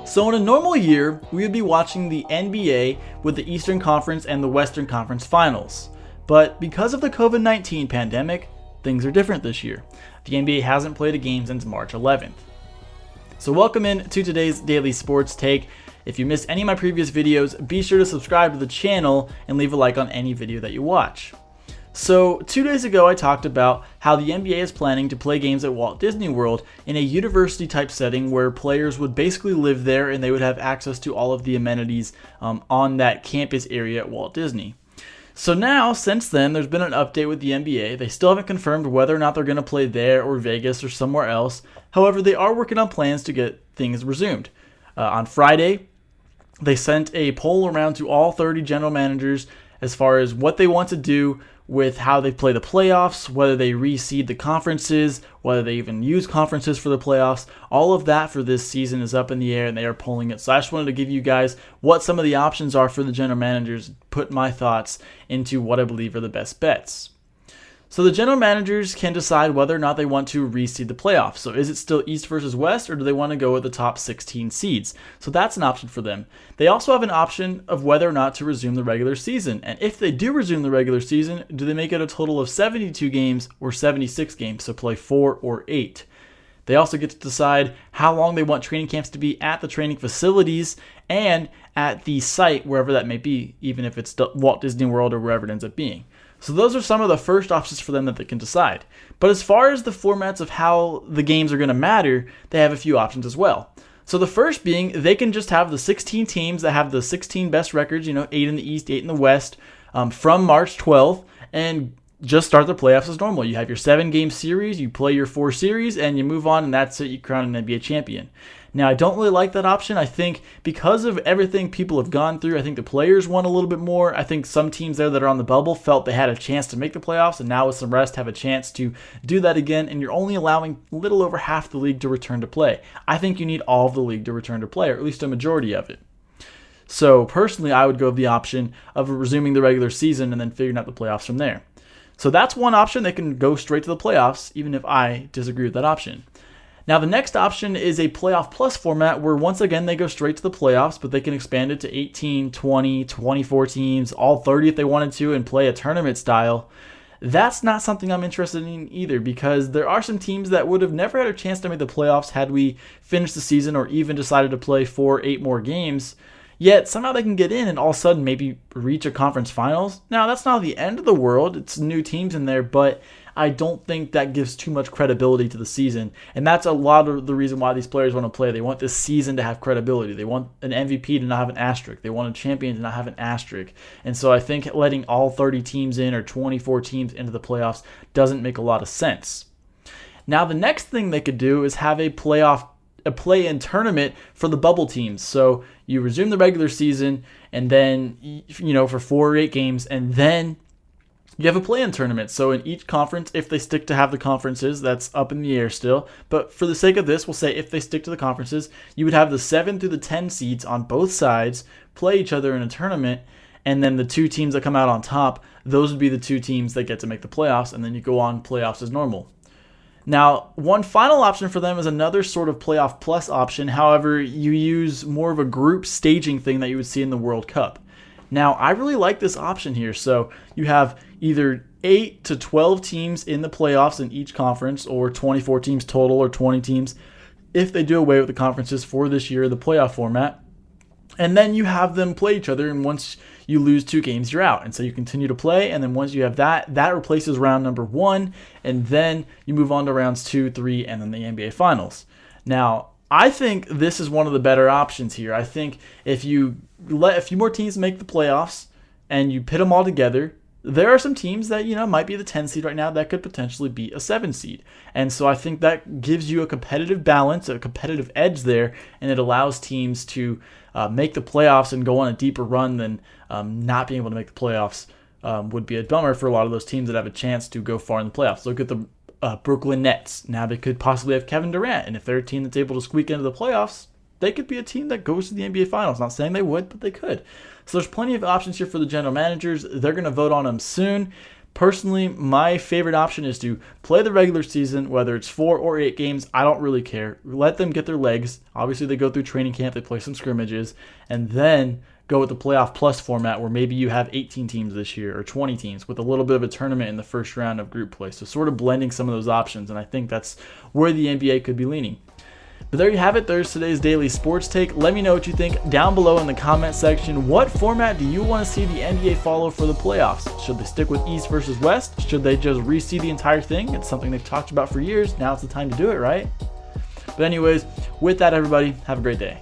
So in a normal year, we would be watching the NBA with the Eastern Conference and the Western Conference Finals. But because of the COVID-19 pandemic, things are different this year. The NBA hasn't played a game since March 11th. So welcome in to today's Daily Sports Take. If you missed any of my previous videos, be sure to subscribe to the channel and leave a like on any video that you watch. So 2 days ago I talked about how the NBA is planning to play games at Walt Disney World in a university type setting where players would basically live there and they would have access to all of the amenities on that campus area at Walt Disney. So now, since then, there's been an update with the NBA. They still haven't confirmed whether or not they're going to play there or Vegas or somewhere else. However, they are working on plans to get things resumed. On Friday, they sent a poll around to all 30 general managers as far as what they want to do with how they play the playoffs, whether they reseed the conferences, whether they even use conferences for the playoffs. All of that for this season is up in the air and they are polling it. So I just wanted to give you guys what some of the options are for the general managers, put my thoughts into what I believe are the best bets. So the general managers can decide whether or not they want to reseed the playoffs. So is it still East versus West, or do they want to go with the top 16 seeds? So that's an option for them. They also have an option of whether or not to resume the regular season. And if they do resume the regular season, do they make it a total of 72 games or 76 games, so play 4 or 8? They also get to decide how long they want training camps to be at the training facilities and at the site, wherever that may be, even if it's Walt Disney World or wherever it ends up being. So those are some of the first options for them that they can decide. But as far as the formats of how the games are going to matter, they have a few options as well. So the first being, they can just have the 16 teams that have the 16 best records, 8 in the East, 8 in the West, from March 12th, and just start the playoffs as normal. You have your 7-game series, you play your 4 series, and you move on, and that's it, you crown an NBA champion. Now, I don't really like that option. I think because of everything people have gone through, I think the players want a little bit more. I think some teams there that are on the bubble felt they had a chance to make the playoffs, and now with some rest have a chance to do that again, and you're only allowing a little over half the league to return to play. I think you need all of the league to return to play, or at least a majority of it. So personally, I would go with the option of resuming the regular season and then figuring out the playoffs from there. So that's one option. They can go straight to the playoffs, even if I disagree with that option. Now, the next option is a playoff plus format where, once again, they go straight to the playoffs, but they can expand it to 18, 20, 24 teams, all 30 if they wanted to, and play a tournament style. That's not something I'm interested in either, because there are some teams that would have never had a chance to make the playoffs had we finished the season or even decided to play 4 or 8 more games. Yet somehow they can get in and all of a sudden maybe reach a conference finals. Now, that's not the end of the world. It's new teams in there, but I don't think that gives too much credibility to the season. And that's a lot of the reason why these players want to play. They want this season to have credibility. They want an MVP to not have an asterisk. They want a champion to not have an asterisk. And so I think letting all 30 teams in or 24 teams into the playoffs doesn't make a lot of sense. Now, the next thing they could do is have a play-in tournament for the bubble teams. So you resume the regular season and then, for 4 or 8 games, and then you have a play-in tournament. So in each conference, if they stick to have the conferences, that's up in the air still. But for the sake of this, we'll say if they stick to the conferences, you would have the 7 through the 10 seeds on both sides play each other in a tournament. And then the 2 teams that come out on top, those would be the 2 teams that get to make the playoffs. And then you go on playoffs as normal. Now, one final option for them is another sort of playoff plus option. However, you use more of a group staging thing that you would see in the World Cup. Now, I really like this option here. So you have either 8 to 12 teams in the playoffs in each conference, or 24 teams total, or 20 teams if they do away with the conferences for this year, the playoff format. And then you have them play each other, and once you lose 2 games, you're out. And so you continue to play, and then once you have that replaces round number 1, and then you move on to rounds 2, 3, and then the NBA Finals. Now, I think this is one of the better options here. I think if you let a few more teams make the playoffs and you pit them all together, there are some teams that, might be the 10 seed right now that could potentially be a 7 seed. And so I think that gives you a competitive balance, a competitive edge there, and it allows teams to make the playoffs and go on a deeper run than not being able to make the playoffs would be a bummer for a lot of those teams that have a chance to go far in the playoffs. Look at the Brooklyn Nets. Now they could possibly have Kevin Durant, and if they're a team that's able to squeak into the playoffs, they could be a team that goes to the NBA Finals. Not saying they would, but they could. So there's plenty of options here for the general managers. They're going to vote on them soon. Personally, my favorite option is to play the regular season, whether it's 4 or 8 games. I don't really care. Let them get their legs. Obviously, they go through training camp, they play some scrimmages, and then go with the playoff plus format where maybe you have 18 teams this year or 20 teams with a little bit of a tournament in the first round of group play. So sort of blending some of those options, and I think that's where the NBA could be leaning. But there you have it. There's today's daily sports take. Let me know what you think down below in the comment section. What format do you want to see the NBA follow for the playoffs? Should they stick with East versus West? Should they just reseed the entire thing? It's something they've talked about for years. Now it's the time to do it, right? But anyways, with that, everybody, have a great day.